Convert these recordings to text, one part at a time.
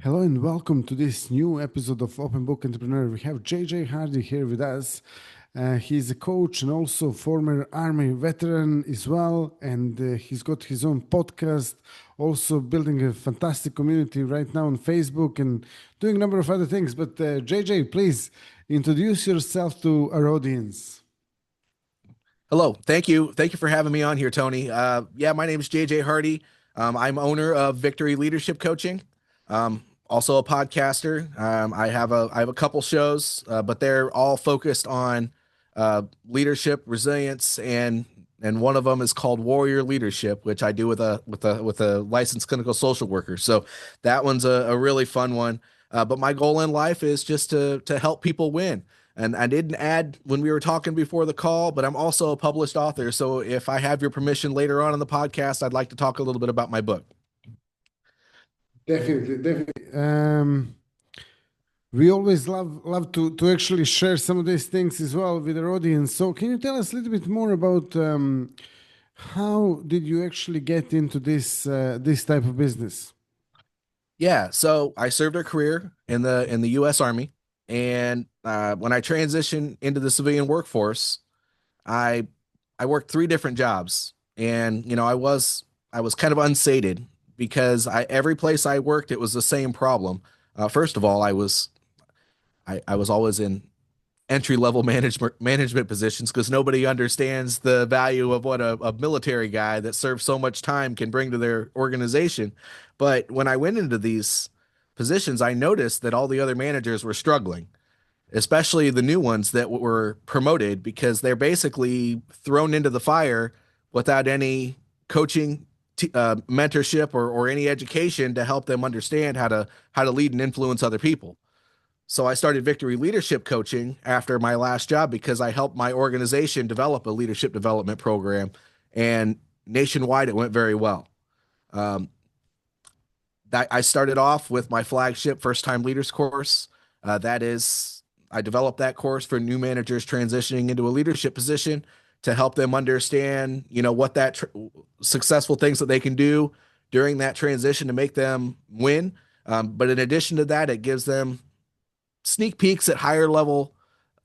Hello and welcome to this new episode of Open Book Entrepreneur. We have JJ Hardy here with us. He's a coach and also former Army veteran as well, and he's got his own podcast, also building a fantastic community right now on Facebook and doing a number of other things. But JJ, please introduce yourself to our audience. Hello. Thank you. Thank you for having me on here, Tony. Yeah, my name is JJ Hardy. I'm owner of Victory Leadership Coaching. Also a podcaster. I have a couple shows, but they're all focused on leadership, resilience, and one of them is called Warrior Leadership, which I do with a licensed clinical social worker. So that one's a really fun one. But my goal in life is just to help people win. And I didn't add when we were talking before the call, but I'm also a published author. So if I have your permission later on in the podcast, I'd like to talk a little bit about my book. Definitely, definitely. We always love to actually share some of these things as well with our audience. So, can you tell us a little bit more about how did you actually get into this type of business? Yeah, so I served a career in the U.S. Army, and when I transitioned into the civilian workforce, I I worked three different jobs, and I was kind of unsated because I every place I worked it was the same problem. First of all, I was always in entry level management positions because nobody understands the value of what a military guy that served so much time can bring to their organization. But when I went into these positions, I noticed that all the other managers were struggling, especially the new ones that were promoted because they're basically thrown into the fire without any coaching, mentorship, or any education to help them understand how to lead and influence other people. So I started Victory Leadership Coaching after my last job because I helped my organization develop a leadership development program, and nationwide it went very well. Um, I started off with my flagship First Time Leaders course. That is, I developed that course for new managers transitioning into a leadership position to help them understand, what successful things that they can do during that transition to make them win. But in addition to that, it gives them sneak peeks at higher level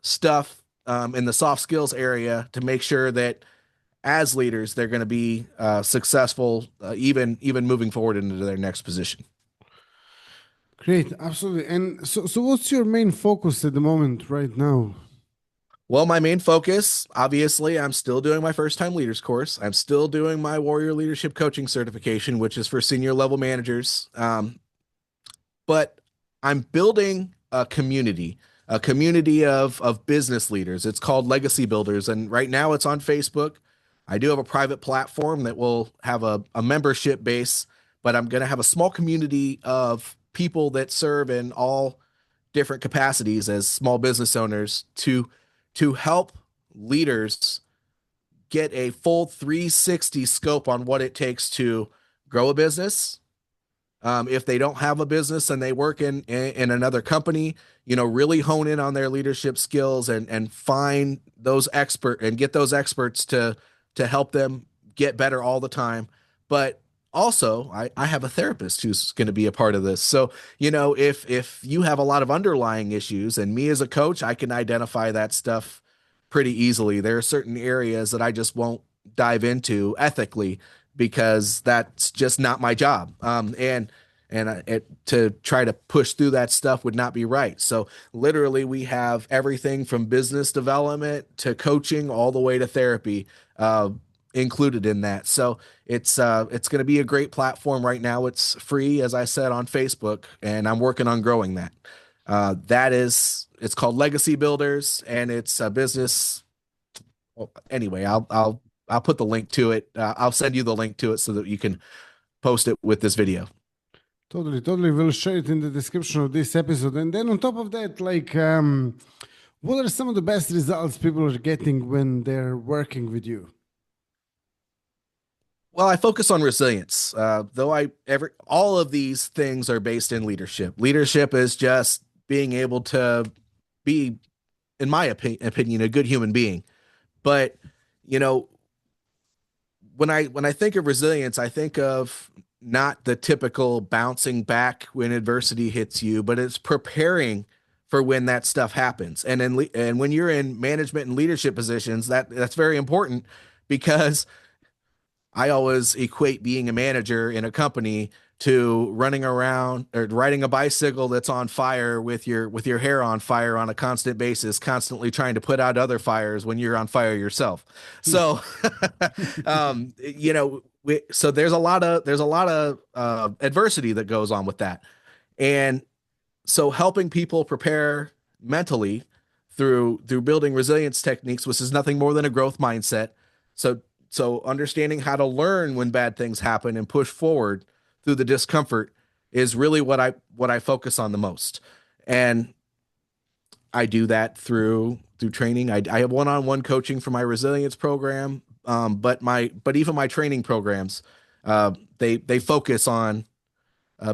stuff in the soft skills area to make sure that as leaders they're going to be successful, even moving forward into their next position. Great, absolutely. And so what's your main focus at the moment, right now? Well, my main focus, obviously, I'm still doing my first time leaders course. I'm still doing my warrior leadership coaching certification, which is for senior level managers. But I'm building a community of business leaders. It's called Legacy Builders, and right now it's on Facebook. I do have a private platform that will have a membership base, but I'm going to have a small community of people that serve in all different capacities as small business owners to help leaders get a full 360 scope on what it takes to grow a business, if they don't have a business and they work in another company, really hone in on their leadership skills and find those expert and get those experts to help them get better all the time. But also, I have a therapist who's going to be a part of this. So, if you have a lot of underlying issues, and me as a coach, I can identify that stuff pretty easily. There are certain areas that I just won't dive into ethically because that's just not my job. To try to push through that stuff would not be right. So literally, we have everything from business development to coaching all the way to therapy included in that. So it's going to be a great platform right now. It's free, as I said, on Facebook, and I'm working on growing that. It's called Legacy Builders, and it's a business. Well, anyway, I'll put the link to it. I'll send you the link to it so that you can post it with this video. Totally, totally. We'll share it in the description of this episode. And then on top of that, what are some of the best results people are getting when they're working with you? Well, I focus on resilience. Though I ever all of these things are based in leadership. Leadership is just being able to be, in my opinion, a good human being. But you know, when I think of resilience, I think of not the typical bouncing back when adversity hits you, but it's preparing for when that stuff happens. And when you're in management and leadership positions, that's very important because I always equate being a manager in a company to running around or riding a bicycle that's on fire with your hair on fire on a constant basis, constantly trying to put out other fires when you're on fire yourself. So, so there's a lot of adversity that goes on with that, and so helping people prepare mentally through building resilience techniques, which is nothing more than a growth mindset. So understanding how to learn when bad things happen and push forward through the discomfort is really what I focus on the most. And I do that through training. I have one-on-one coaching for my resilience program. But even my training programs, they focus on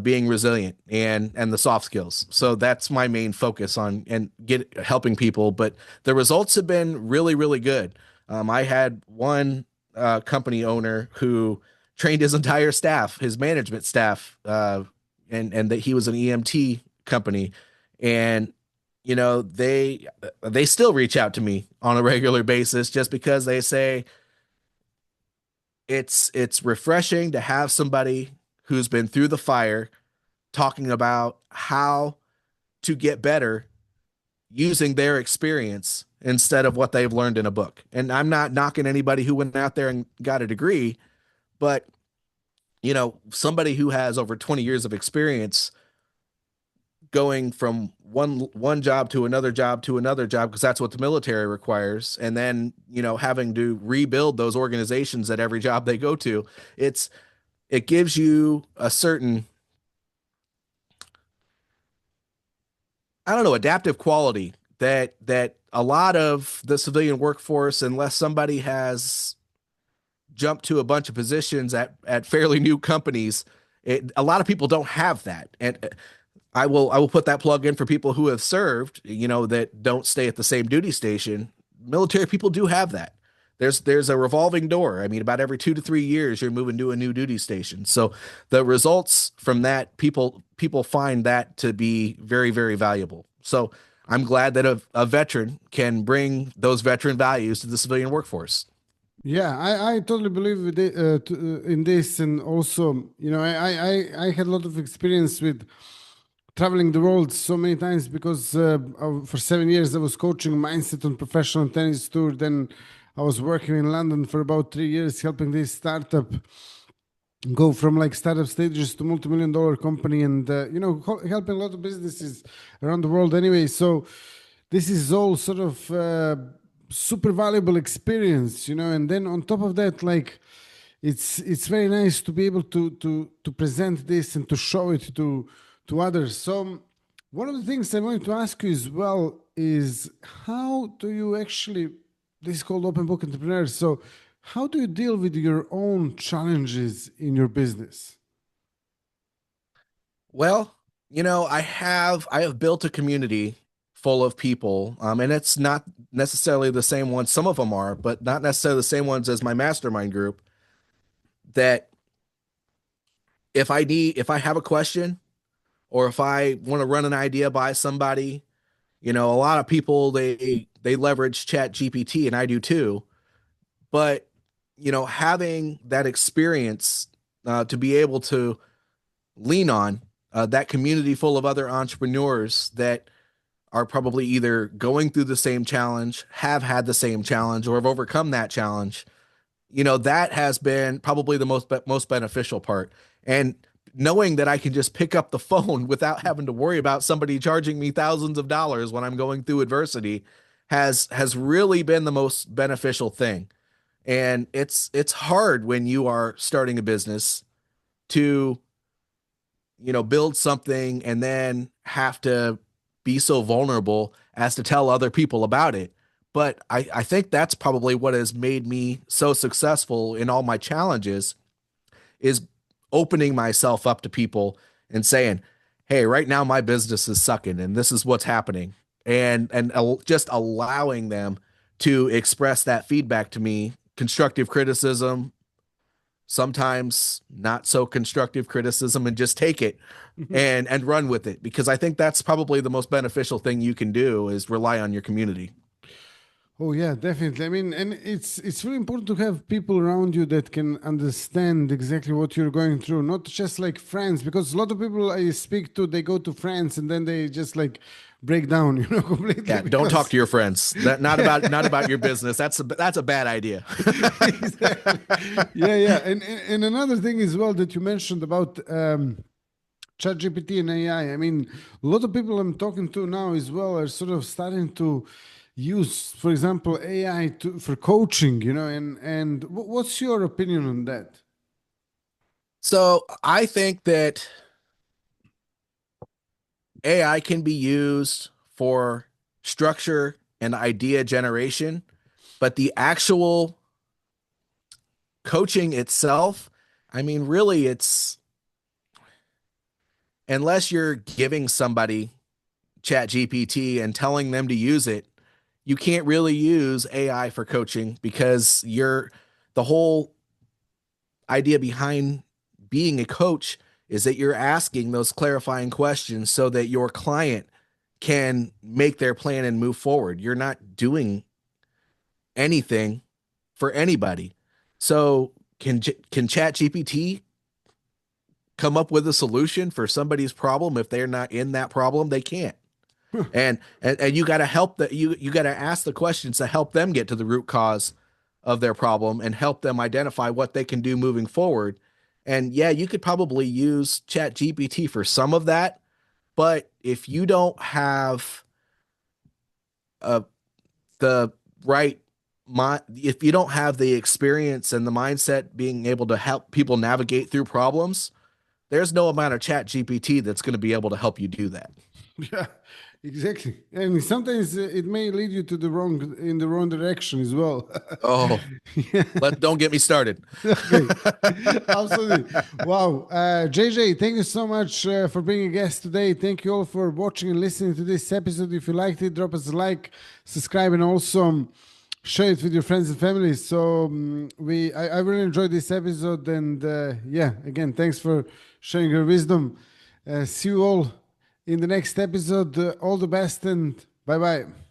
being resilient and the soft skills. So that's my main focus on and helping people. But the results have been really, really good. I had one company owner who trained his entire staff, his management staff, and that he was an EMT company, and they still reach out to me on a regular basis just because they say it's refreshing to have somebody who's been through the fire talking about how to get better using their experience instead of what they've learned in a book. And I'm not knocking anybody who went out there and got a degree, but somebody who has over 20 years of experience going from one job to another job to another job, because that's what the military requires, and then having to rebuild those organizations at every job they go to, it gives you a certain, I don't know, adaptive quality that a lot of the civilian workforce, unless somebody has jumped to a bunch of positions at fairly new companies, a lot of people don't have that. And I will put that plug in for people who have served, that don't stay at the same duty station. Military people do have that. There's a revolving door. I mean, about every 2 to 3 years, you're moving to a new duty station. So the results from that, people find that to be very, very valuable. So I'm glad that a veteran can bring those veteran values to the civilian workforce. Yeah, I totally believe in this, and also, I had a lot of experience with traveling the world so many times because for 7 years I was coaching mindset on professional tennis tour. Then I was working in London for about 3 years, helping this startup go from like startup stages to multi-million-dollar company, and helping a lot of businesses around the world. Anyway, so this is all sort of super valuable experience, and then on top of that, like it's very nice to be able to present this and to show it to others. So one of the things I wanted to ask you as well is, how do you actually, this is called Open Book Entrepreneur, so how do you deal with your own challenges in your business? Well, I have built a community full of people, and it's not necessarily the same ones. Some of them are, but not necessarily the same ones as my mastermind group. That if I have a question, or if I want to run an idea by somebody, a lot of people they leverage Chat GPT, and I do too. But having that experience to be able to lean on that community full of other entrepreneurs that are probably either going through the same challenge, have had the same challenge, or have overcome that challenge, that has been probably the most beneficial part. And knowing that I can just pick up the phone without having to worry about somebody charging me thousands of dollars when I'm going through adversity has really been the most beneficial thing. And it's hard when you are starting a business to build something and then have to be so vulnerable as to tell other people about it. But I think that's probably what has made me so successful in all my challenges, is opening myself up to people and saying, hey, right now my business is sucking and this is what's happening. And just allowing them to express that feedback to me, constructive criticism, sometimes not so constructive criticism, and just take it and run with it, because I think that's probably the most beneficial thing you can do is rely on your community. Oh yeah, definitely. I mean, and it's really important to have people around you that can understand exactly what you're going through, not just like friends, because a lot of people I speak to, they go to friends and then they just like break down, completely Yeah, don't talk because to your friends. That not about your business. That's a bad idea. exactly. Yeah, yeah. And another thing as well that you mentioned about ChatGPT and AI. I mean, a lot of people I'm talking to now as well are sort of starting to use, for example, AI for coaching. And what's your opinion on that? So I think that AI can be used for structure and idea generation, but the actual coaching itself, I mean, really, it's unless you're giving somebody Chat GPT and telling them to use it, you can't really use AI for coaching, because the whole idea behind being a coach is that you're asking those clarifying questions so that your client can make their plan and move forward. You're not doing anything for anybody. So can Chat GPT come up with a solution for somebody's problem if they're not in that problem? They can't. And you got to help that you got to ask the questions to help them get to the root cause of their problem and help them identify what they can do moving forward. And yeah, you could probably use Chat GPT for some of that, but if you don't have uh, the right if you don't have the experience and the mindset being able to help people navigate through problems, there's no amount of Chat GPT that's going to be able to help you do that. Yeah, exactly. And sometimes it may lead you to the wrong direction as well. Oh, Yeah. don't get me started. Okay, absolutely. Wow. JJ, thank you so much for being a guest today. Thank you all for watching and listening to this episode. If you liked it, drop us a like, subscribe, and also share it with your friends and family. So I really enjoyed this episode. And yeah, again, thanks for sharing your wisdom. See you all in the next episode. All the best and bye bye.